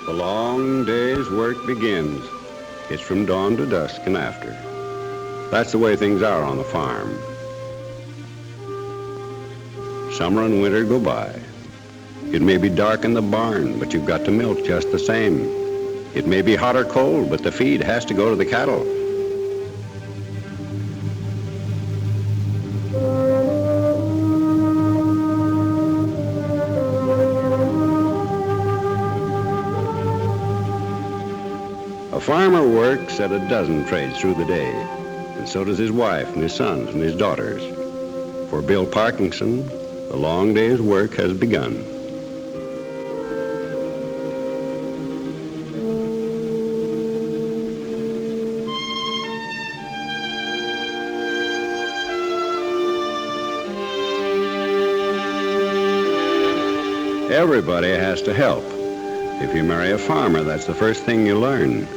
The long day's work begins. It's from dawn to dusk and after. That's the way things are on the farm. Summer and winter go by. It may be dark in the barn, but you've got to milk just the same. It may be hot or cold, but the feed has to go to the cattle. A farmer works at a dozen trades through the day, and so does his wife and his sons and his daughters. For Bill Parkinson, the long day's work has begun. Everybody has to help. If you marry a farmer, that's the first thing you learn.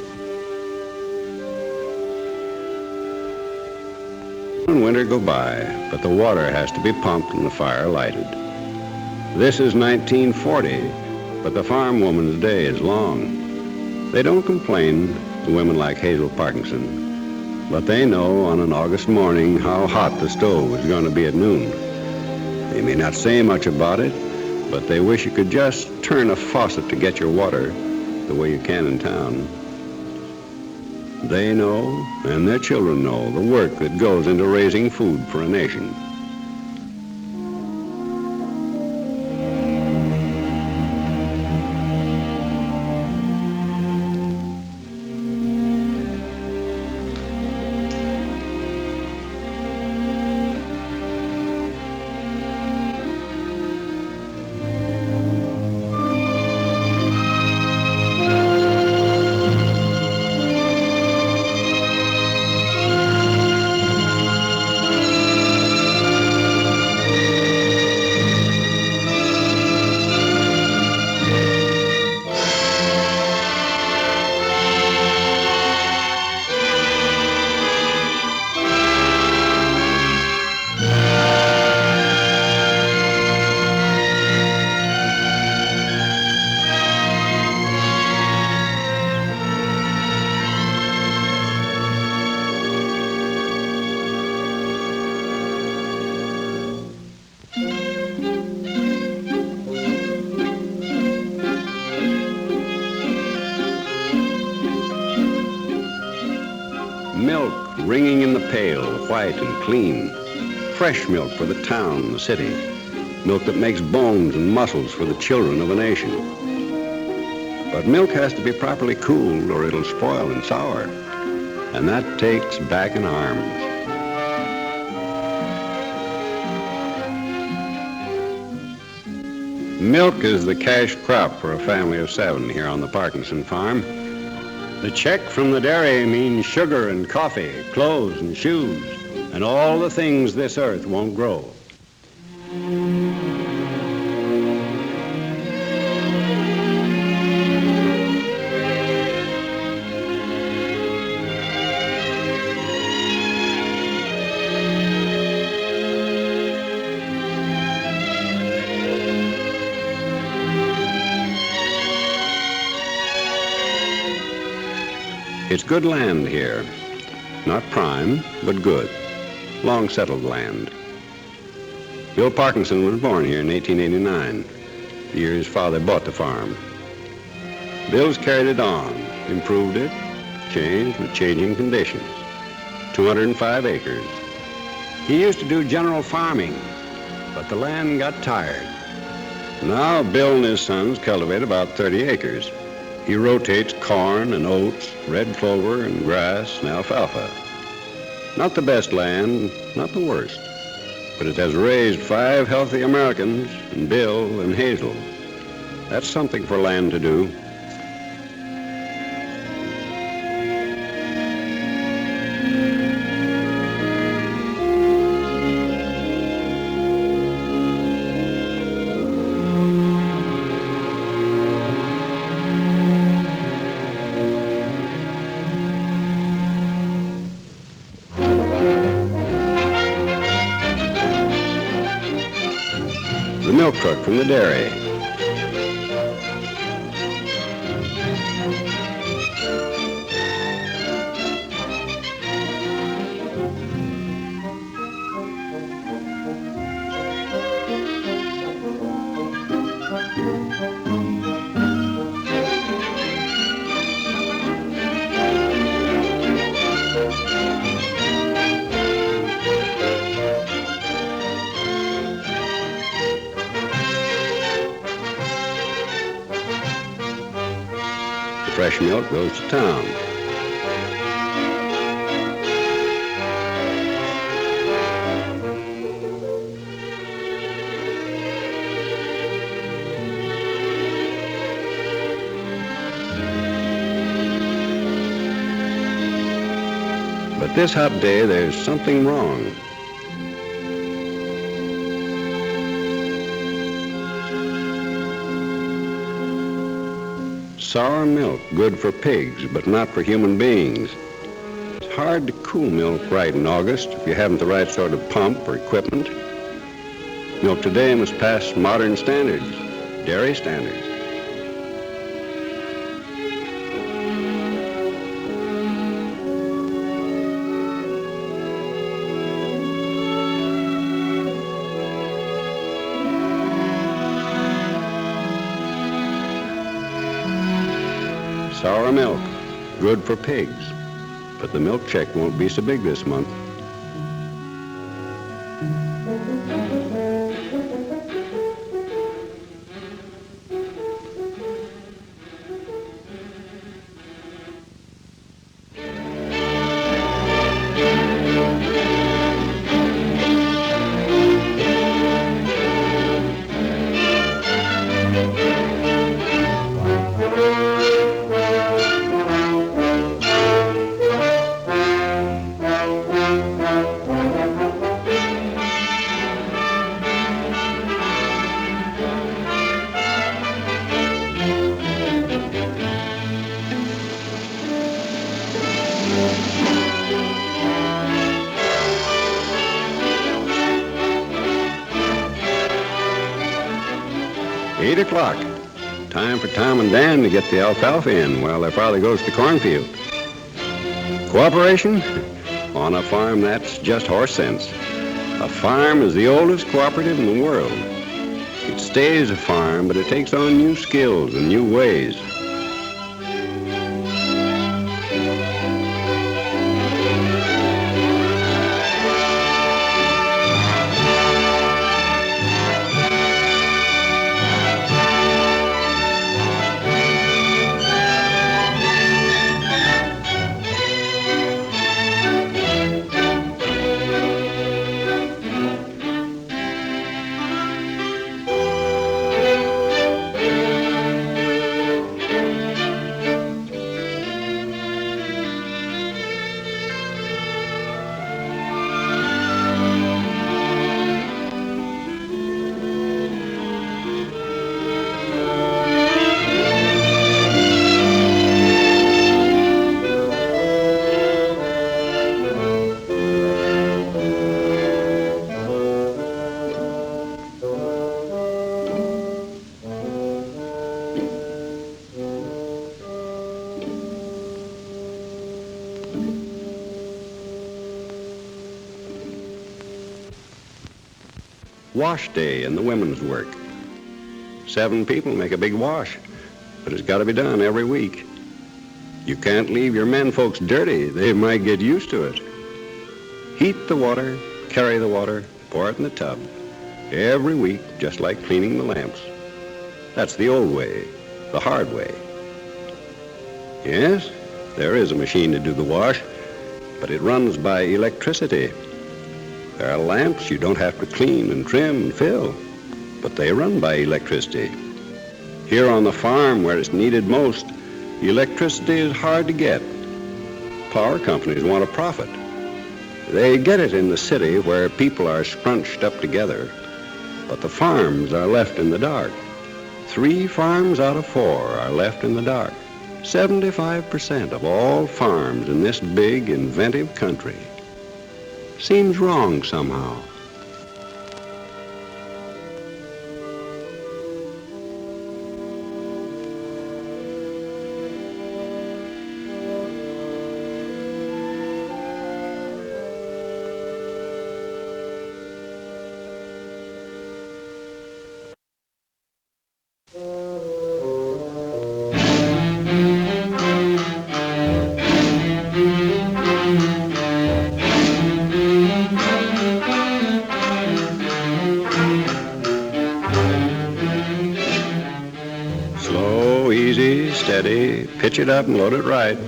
And winter go by, but the water has to be pumped and the fire lighted. This is 1940, but the farm woman's day is long. They don't complain, the women like Hazel Parkinson, but they know on an August morning how hot the stove is going to be at noon. They may not say much about it, but they wish you could just turn a faucet to get your water the way you can in town. They know, and their children know, the work that goes into raising food for a nation. Milk ringing in the pail, white and clean. Fresh milk for the town and the city. Milk that makes bones and muscles for the children of a nation. But milk has to be properly cooled or it'll spoil and sour. And that takes back and arms. Milk is the cash crop for a family of 7 here on the Parkinson farm. The check from the dairy means sugar and coffee, clothes and shoes, and all the things this earth won't grow. It's good land here. Not prime, but good. Long settled land. Bill Parkinson was born here in 1889, the year his father bought the farm. Bill's carried it on, improved it, changed with changing conditions. 205 acres. He used to do general farming, but the land got tired. Now Bill and his sons cultivate about 30 acres. He rotates corn and oats, red clover and grass and alfalfa. Not the best land, not the worst, but it has raised 5 healthy Americans and Bill and Hazel. That's something for land to do. The milk truck from the dairy. Fresh milk goes to town. But this hot day, there's something wrong. Sour milk, good for pigs, but not for human beings. It's hard to cool milk right in August if you haven't the right sort of pump or equipment. Milk today must pass modern standards, dairy standards. Sour milk, good for pigs, but the milk check won't be so big this month. Eight o'clock. Time for Tom and Dan to get the alfalfa in while their father goes to the cornfield. Cooperation? On a farm, that's just horse sense. A farm is the oldest cooperative in the world. It stays a farm, but it takes on new skills and new ways. Wash day in the women's work. 7 people make a big wash, but it's got to be done every week. You can't leave your men folks dirty. They might get used to it. Heat the water, carry the water, pour it in the tub. Every week, just like cleaning the lamps. That's the old way, the hard way. Yes, there is a machine to do the wash, but it runs by electricity. There are lamps you don't have to clean and trim and fill, but they run by electricity. Here on the farm, where it's needed most, electricity is hard to get. Power companies want a profit. They get it in the city where people are scrunched up together, but the farms are left in the dark. 3 farms out of 4 are left in the dark. 75% of all farms in this big, inventive country. Seems wrong somehow. Slow, easy, steady, pitch it up and load it right.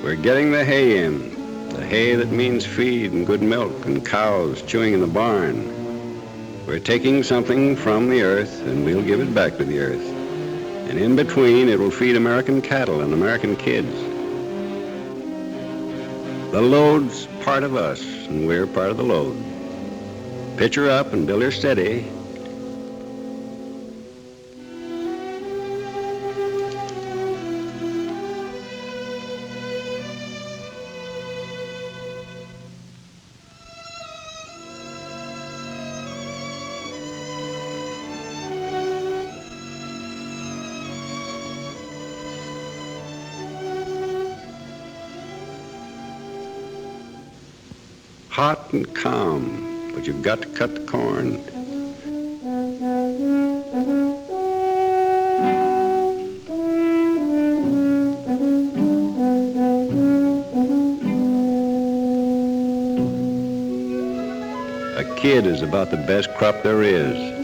We're getting the hay in, the hay that means feed and good milk and cows chewing in the barn. We're taking something from the earth and we'll give it back to the earth. And in between, it will feed American cattle and American kids. The load's part of us and we're part of the load. Pitch her up and build her steady. Hot and calm, but you've got to cut the corn. A kid is about the best crop there is.